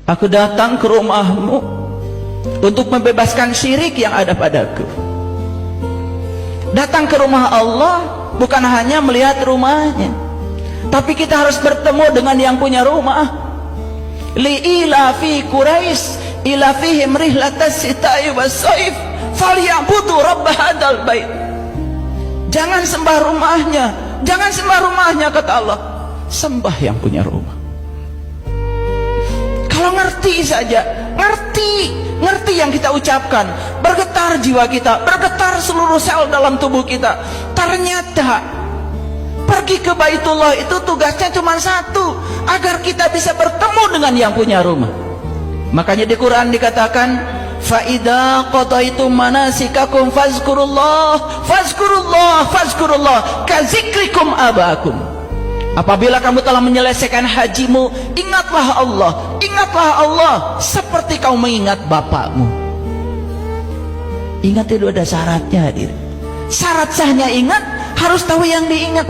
Aku datang ke rumahmu untuk membebaskan syirik yang ada padaku. Datang ke rumah Allah bukan hanya melihat rumahnya, tapi kita harus bertemu dengan yang punya rumah. Li'ilafi Quraisy ilafihim rihlatas sita'i was-saif falyabudu rabb hadzal bait. Jangan sembah rumahnya, jangan sembah rumahnya, kata Allah, sembah yang punya rumah. Kalau ngerti saja, ngerti yang kita ucapkan, bergetar jiwa kita, bergetar seluruh sel dalam tubuh kita. Ternyata pergi ke Baitullah itu tugasnya cuma satu, agar kita bisa bertemu dengan yang punya rumah. Makanya di Quran dikatakan, fa idza qadaitum manasikakum fazkurullah kazikrikum abakum. Apabila kamu telah menyelesaikan hajimu, ingatlah Allah seperti kau mengingat bapakmu. Ingat itu ada syaratnya, hadir. Syarat sahnya ingat, harus tahu yang diingat.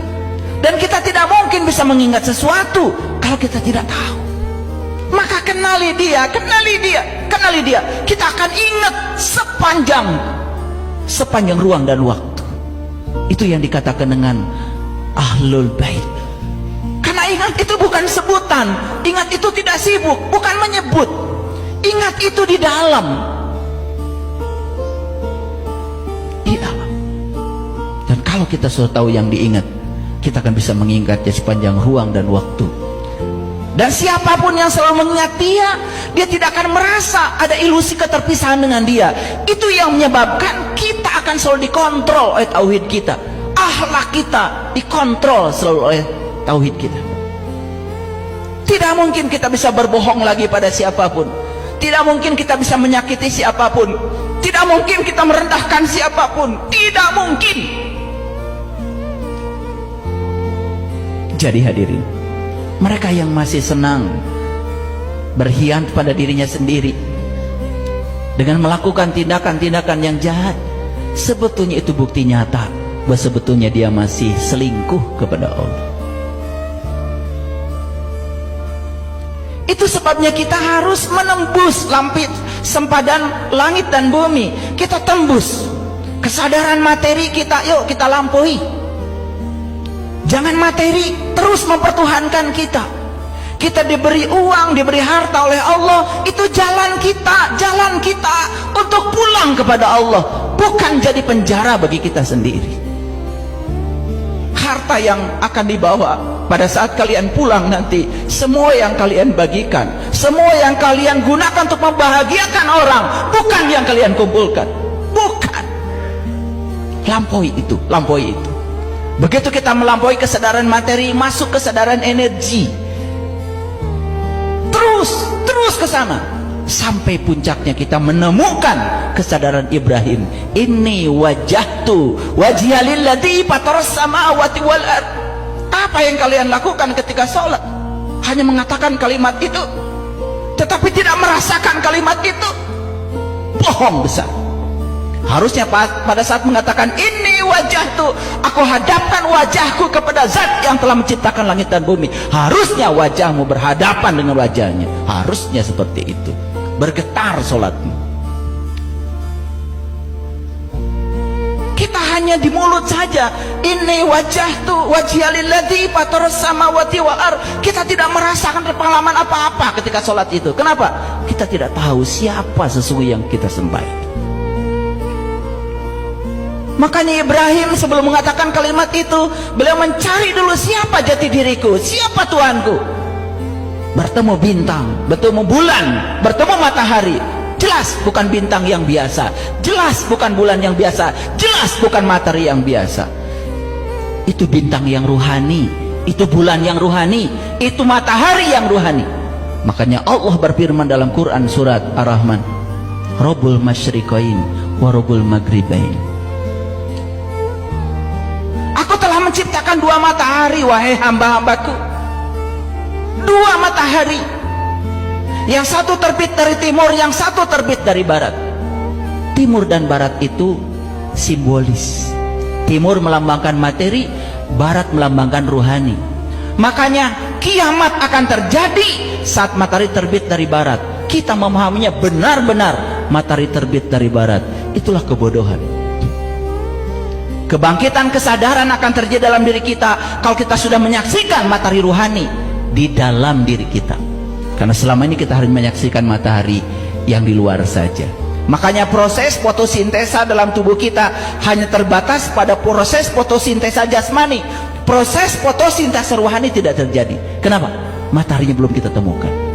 Dan kita tidak mungkin bisa mengingat sesuatu kalau kita tidak tahu. Maka kenali dia. Kita akan ingat sepanjang ruang dan waktu. Itu yang dikatakan dengan Ahlul Bait. Karena ingat itu bukan sebutan, ingat itu tidak sibuk, bukan menyebut. Ingat itu di dalam. Dan kalau kita sudah tahu yang diingat, kita akan bisa mengingatnya sepanjang ruang dan waktu. Dan siapapun yang selalu mengingat dia tidak akan merasa ada ilusi keterpisahan dengan dia. Itu yang menyebabkan kita akan selalu dikontrol oleh tauhid kita. Akhlak kita dikontrol selalu oleh tauhid kita. Tidak mungkin kita bisa berbohong lagi pada siapapun. Tidak mungkin kita bisa menyakiti siapapun. Tidak mungkin kita merendahkan siapapun. Tidak mungkin. Jadi hadirin, mereka yang masih senang berkhianat pada dirinya sendiri dengan melakukan tindakan-tindakan yang jahat, sebetulnya itu bukti nyata bahwa sebetulnya dia masih selingkuh kepada Allah. Itu sebabnya kita harus menembus sempadan langit dan bumi. Kita tembus kesadaran materi kita, yuk kita lampaui. Jangan materi terus mempertuhankan kita. Kita diberi uang, diberi harta oleh Allah, itu jalan kita untuk pulang kepada Allah, bukan jadi penjara bagi kita sendiri. Harta yang akan dibawa pada saat kalian pulang nanti, semua yang kalian bagikan, semua yang kalian gunakan untuk membahagiakan orang, bukan yang kalian kumpulkan. Bukan. Lampaui itu. Begitu kita melampaui kesadaran materi, masuk kesadaran energi, terus ke sana sampai puncaknya kita menemukan kesadaran Ibrahim. Inni wajjahtu wajhiya lilladzi fataras samawati wal ardh. Apa yang kalian lakukan ketika sholat? Hanya mengatakan kalimat itu, tetapi tidak merasakan kalimat itu. Bohong besar. Harusnya pada saat mengatakan ini wajahtu, aku hadapkan wajahku kepada zat yang telah menciptakan langit dan bumi. Harusnya wajahmu berhadapan dengan wajahnya. Harusnya seperti itu. Bergetar sholatmu. Kita hanya di mulut saja. Ini wajahtu wajhialilladzi fataras samawati wal ardh. Kita tidak merasakan pengalaman apa-apa ketika sholat itu. Kenapa? Kita tidak tahu siapa sesungguhnya yang kita sembah. Makanya Ibrahim sebelum mengatakan kalimat itu, beliau mencari dulu siapa jati diriku, siapa Tuhanku. Bertemu bintang, bertemu bulan, bertemu matahari. Jelas bukan bintang yang biasa, jelas bukan bulan yang biasa, jelas bukan matahari yang biasa. Itu bintang yang ruhani, itu bulan yang ruhani, itu matahari yang ruhani. Makanya Allah berfirman dalam Quran surat Ar-Rahman, Rabbul Masyriqain wa Rabbul Maghribain. Aku telah menciptakan dua matahari, wahai hamba-hambaku. Dua matahari. Yang satu terbit dari timur, yang satu terbit dari barat. Timur dan barat itu simbolis. Timur melambangkan materi, barat melambangkan ruhani. Makanya kiamat akan terjadi saat matahari terbit dari barat. Kita memahaminya benar-benar matahari terbit dari barat. Itulah kebodohan. Kebangkitan kesadaran akan terjadi dalam diri kita kalau kita sudah menyaksikan matahari ruhani di dalam diri kita. Karena selama ini kita harus menyaksikan matahari yang di luar saja. Makanya proses fotosintesa dalam tubuh kita hanya terbatas pada proses fotosintesa jasmani. Proses fotosintesa rohani tidak terjadi. Kenapa? Mataharinya belum kita temukan.